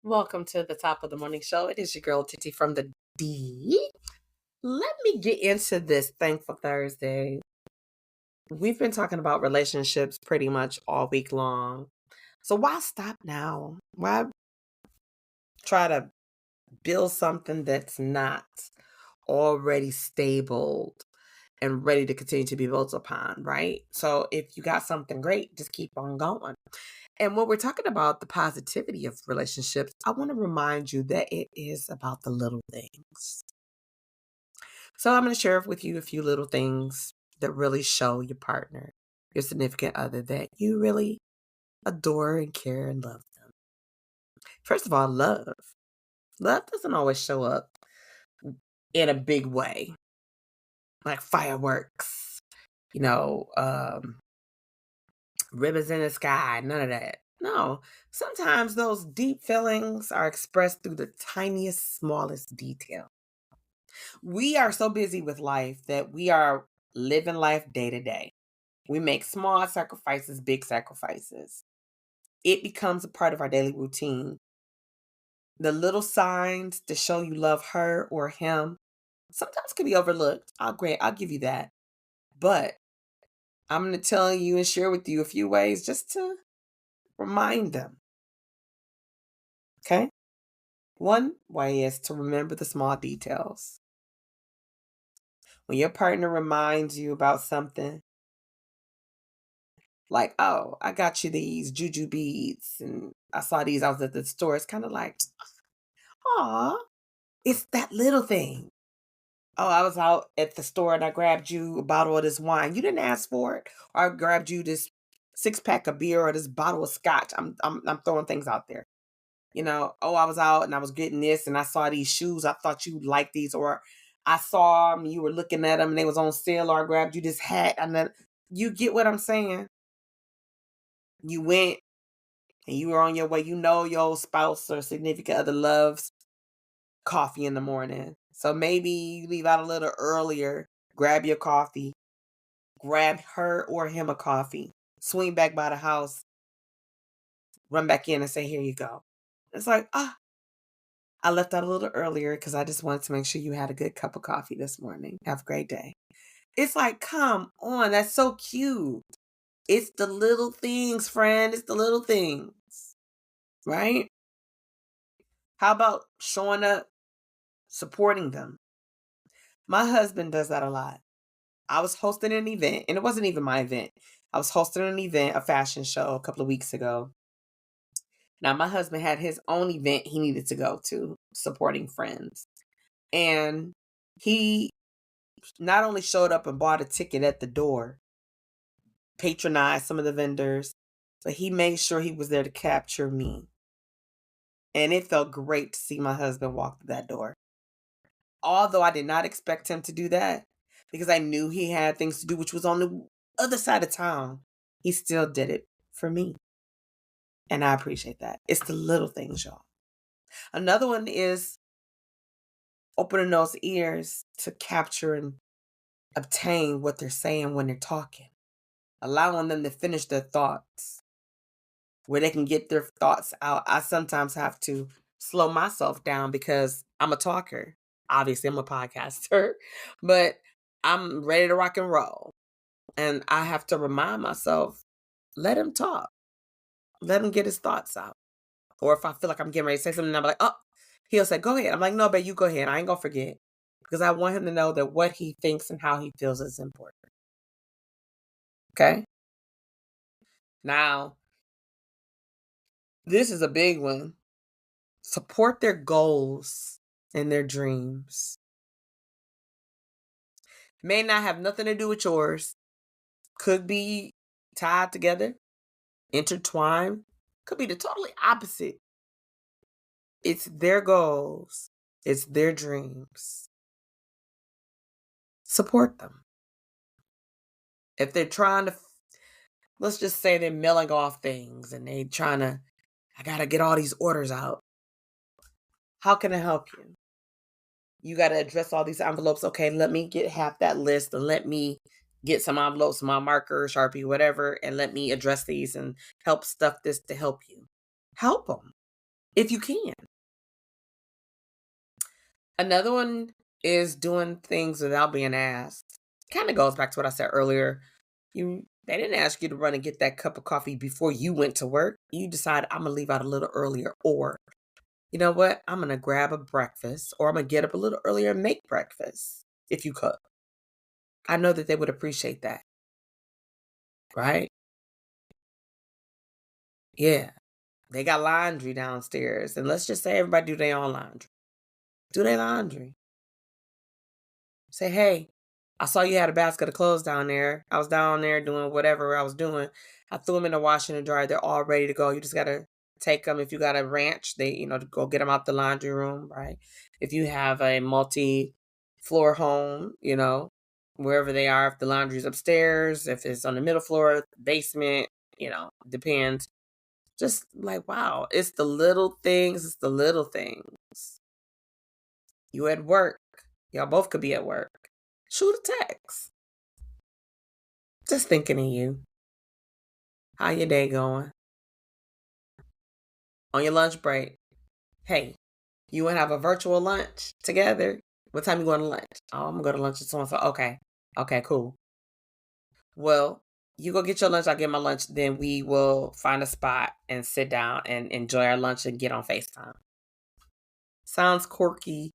Welcome to the top of the morning show. It is your girl Titi from the D. Let me get into this Thankful Thursday. We've been talking about relationships pretty much all week long. So why stop now? Why try to build something that's not already stable and ready to continue to be built upon, right? So if you got something great, just keep on going. And when we're talking about the positivity of relationships, I want to remind you that it is about the little things. So I'm going to share with you a few little things that really show your partner, your significant other, that you really adore and care and love them. First of all, love. Love doesn't always show up in a big way, like fireworks, ribbons in the sky, none of that. No, sometimes those deep feelings are expressed through the tiniest, smallest detail. We are so busy with life that we are living life day to day. We make small sacrifices, big sacrifices. It becomes a part of our daily routine. The little signs to show you love her or him sometimes can be overlooked. I'll give you that. But I'm going to tell you and share with you a few ways just to remind them. Okay? One way is to remember the small details. When your partner reminds you about something, like, oh, I got you these juju beads, and I saw these, I was at the store. It's kind of like, aw, it's that little thing. Oh, I was out at the store and I grabbed you a bottle of this wine. You didn't ask for it. Or I grabbed you this 6-pack of beer or this bottle of scotch. I'm throwing things out there. Oh, I was out and I was getting this and I saw these shoes. I thought you'd like these, or I saw them, you were looking at them and they was on sale, or I grabbed you this hat. And then you get what I'm saying? You went and you were on your way. Your spouse or significant other loves coffee in the morning. So maybe you leave out a little earlier, grab your coffee, grab her or him a coffee, swing back by the house, run back in and say, here you go. It's like, I left out a little earlier because I just wanted to make sure you had a good cup of coffee this morning. Have a great day. It's like, come on, that's so cute. It's the little things, friend. It's the little things, right? How about showing up, supporting them? My husband does that a lot. I was hosting an event, and it wasn't even my event. I was hosting an event, a fashion show, a couple of weeks ago. Now, my husband had his own event he needed to go to, supporting friends. And he not only showed up and bought a ticket at the door, patronized some of the vendors, but he made sure he was there to capture me. And it felt great to see my husband walk through that door. Although I did not expect him to do that, because I knew he had things to do, which was on the other side of town, he still did it for me. And I appreciate that. It's the little things, y'all. Another one is opening those ears to capture and obtain what they're saying when they're talking. Allowing them to finish their thoughts, where they can get their thoughts out. I sometimes have to slow myself down because I'm a talker. Obviously, I'm a podcaster, but I'm ready to rock and roll. And I have to remind myself, let him talk. Let him get his thoughts out. Or if I feel like I'm getting ready to say something, I'm like, oh, he'll say, go ahead. I'm like, no, babe, you go ahead. I ain't going to forget. Because I want him to know that what he thinks and how he feels is important. Okay? Now, this is a big one. Support their goals and their dreams. May not have nothing to do with yours. Could be tied together, intertwined. Could be the totally opposite. It's their goals. It's their dreams. Support them. If they're trying to, let's just say they're mailing off things and they trying to, I got to get all these orders out. How can I help you? You got to address all these envelopes. Okay, let me get half that list and let me get some envelopes, my marker, Sharpie, whatever, and let me address these and help stuff this to help you. Help them. if you can. Another one is doing things without being asked. Kind of goes back to what I said earlier. They didn't ask you to run and get that cup of coffee before you went to work. You decided, I'm going to leave out a little earlier, or you know what? I'm going to grab a breakfast, or I'm going to get up a little earlier and make breakfast if you cook. I know that they would appreciate that. Right? Yeah. They got laundry downstairs. And let's just say everybody do their own laundry. Do their laundry. Say, hey, I saw you had a basket of clothes down there. I was down there doing whatever I was doing. I threw them in the washer and dryer. They're all ready to go. You just got to take them. If you got a ranch, to go get them out the laundry room, right? If you have a multi-floor home, wherever they are, if the laundry's upstairs, if it's on the middle floor, basement, depends. Just like, wow, it's the little things. It's the little things. You at work. Y'all both could be at work. Shoot a text. Just thinking of you. How your day going? On your lunch break. Hey, you want to have a virtual lunch together? What time you going to lunch? Oh, I'm going to go to lunch with so-and-so. Okay. Okay, cool. Well, you go get your lunch, I'll get my lunch. Then we will find a spot and sit down and enjoy our lunch and get on FaceTime. Sounds quirky,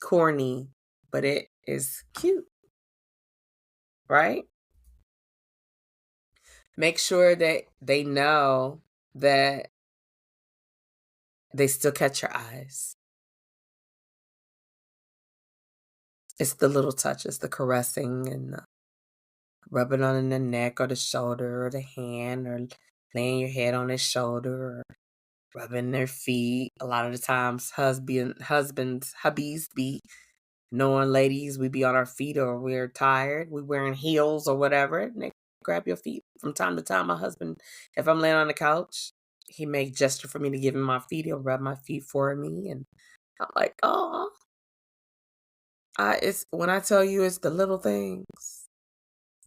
corny, but it is cute. Right? Make sure that they know that they still catch your eyes. It's the little touches, the caressing and the rubbing on the neck or the shoulder or the hand, or laying your head on their shoulder, or rubbing their feet. A lot of the times hubbies be knowing ladies, we be on our feet or we're tired, we wearing heels or whatever, and they grab your feet. From time to time, my husband, if I'm laying on the couch, he may gesture for me to give him my feet. He'll rub my feet for me, and I'm like, oh. It's when I tell you, it's the little things.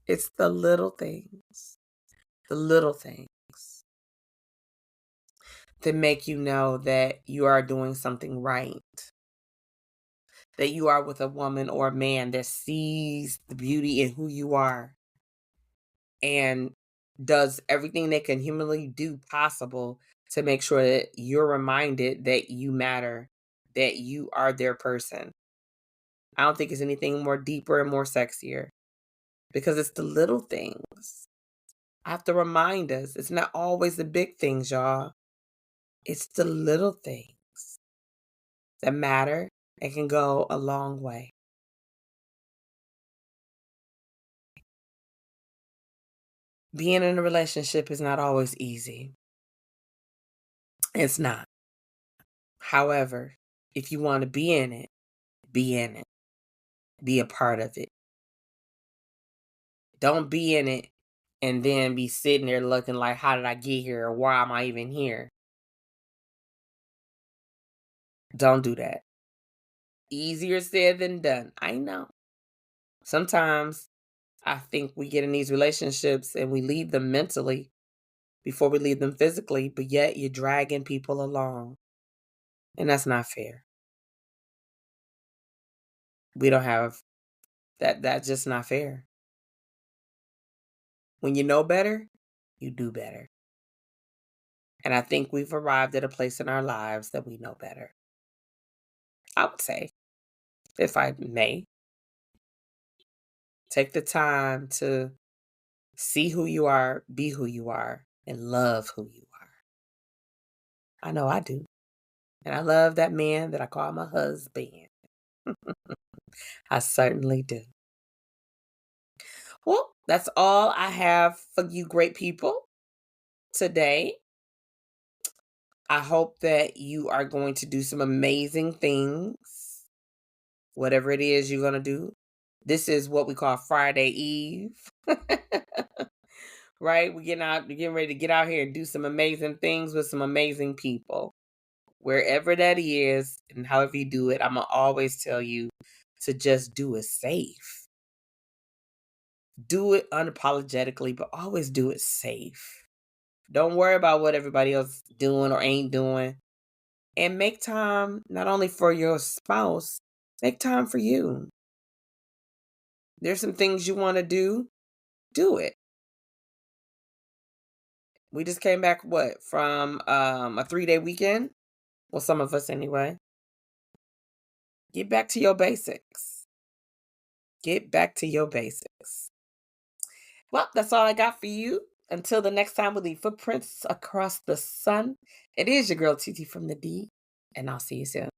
It's the little things. The little things that make you know that you are doing something right. That you are with a woman or a man that sees the beauty in who you are and does everything they can humanly do possible to make sure that you're reminded that you matter, that you are their person. I don't think it's anything more deeper and more sexier, because it's the little things. I have to remind us, it's not always the big things, y'all. It's the little things that matter and can go a long way. Being in a relationship is not always easy. It's not. However, if you want to be in it, be in it. Be a part of it. Don't be in it and then be sitting there looking like, how did I get here, or why am I even here? Don't do that. Easier said than done. I know. Sometimes I think we get in these relationships and we leave them mentally before we leave them physically, but yet you're dragging people along. And that's not fair. We don't have that. That's just not fair. When you know better, you do better. And I think we've arrived at a place in our lives that we know better. I would say, if I may, take the time to see who you are, be who you are, and love who you are. I know I do. And I love that man that I call my husband. I certainly do. Well, that's all I have for you great people today. I hope that you are going to do some amazing things, whatever it is you're going to do. This is what we call Friday Eve. Right? We're getting ready to get out here and do some amazing things with some amazing people. Wherever that is and however you do it, I'm going to always tell you to just do it safe. Do it unapologetically, but always do it safe. Don't worry about what everybody else is doing or ain't doing. And make time not only for your spouse, make time for you. There's some things you want to do it. We just came back, from a 3-day weekend? Well, some of us anyway. Get back to your basics. Get back to your basics. Well, that's all I got for you. Until the next time we leave footprints across the sun, it is your girl TT from the D, and I'll see you soon.